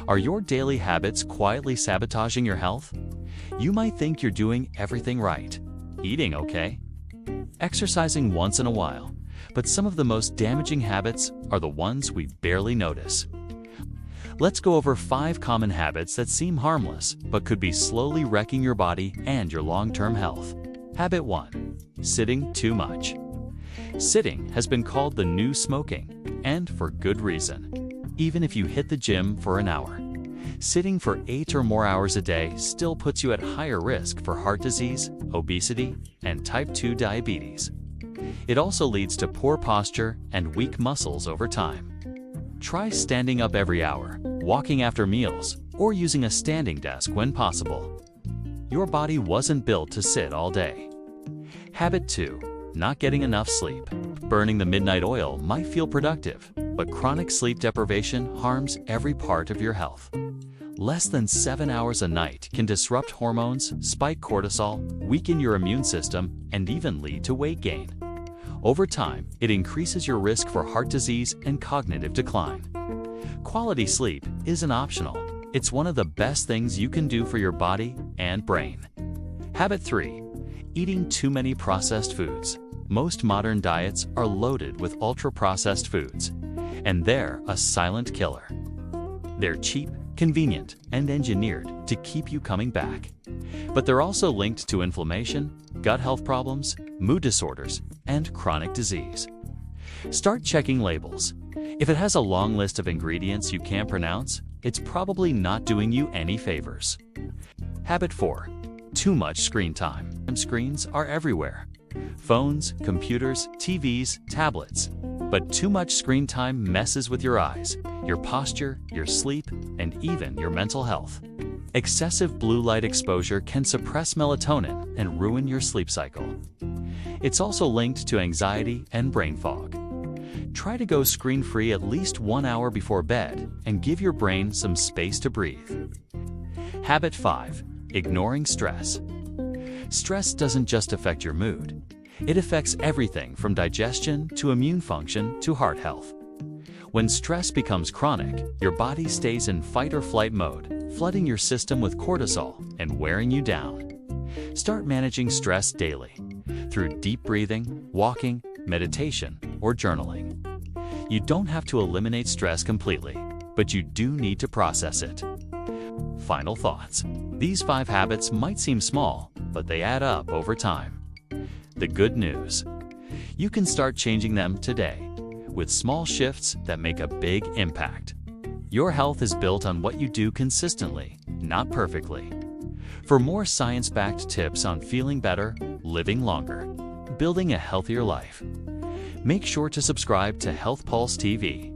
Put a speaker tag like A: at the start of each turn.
A: Are your daily habits quietly sabotaging your health? You might think you're doing everything right, eating okay, exercising once in a while, but some of the most damaging habits are the ones we barely notice. Let's go over 5 common habits that seem harmless but could be slowly wrecking your body and your long-term health. Habit 1. Sitting too much. Sitting has been called the new smoking, and for good reason. Even if you hit the gym for an hour, sitting for 8 or more hours a day still puts you at higher risk for heart disease, obesity, and type 2 diabetes. It also leads to poor posture and weak muscles over time. Try standing up every hour, walking after meals, or using a standing desk when possible. Your body wasn't built to sit all day. Habit 2. Not getting enough sleep. Burning the midnight oil might feel productive, but chronic sleep deprivation harms every part of your health. Less than 7 hours a night can disrupt hormones, spike cortisol, weaken your immune system, and even lead to weight gain. Over time, it increases your risk for heart disease and cognitive decline. Quality sleep isn't optional. It's one of the best things you can do for your body and brain. Habit 3. Eating too many processed foods. Most modern diets are loaded with ultra-processed foods, and they're a silent killer. They're cheap, convenient, and engineered to keep you coming back. But they're also linked to inflammation, gut health problems, mood disorders, and chronic disease. Start checking labels. If it has a long list of ingredients you can't pronounce, it's probably not doing you any favors. Habit 4. Too much screen time. Screens are everywhere. Phones, computers, TVs, tablets. But too much screen time messes with your eyes, your posture, your sleep, and even your mental health. Excessive blue light exposure can suppress melatonin and ruin your sleep cycle. It's also linked to anxiety and brain fog. Try to go screen-free at least 1 hour before bed and give your brain some space to breathe. Habit 5. Ignoring stress. Stress doesn't just affect your mood. It affects everything from digestion to immune function to heart health. When stress becomes chronic, your body stays in fight or flight mode, flooding your system with cortisol and wearing you down. Start managing stress daily through deep breathing, walking, meditation, or journaling. You don't have to eliminate stress completely, but you do need to process it. Final thoughts. These 5 habits might seem small, but they add up over time. The good news: you can start changing them today with small shifts that make a big impact. Your health is built on what you do consistently, not perfectly. For more science-backed tips on feeling better, living longer, building a healthier life, make sure to subscribe to Health Pulse TV.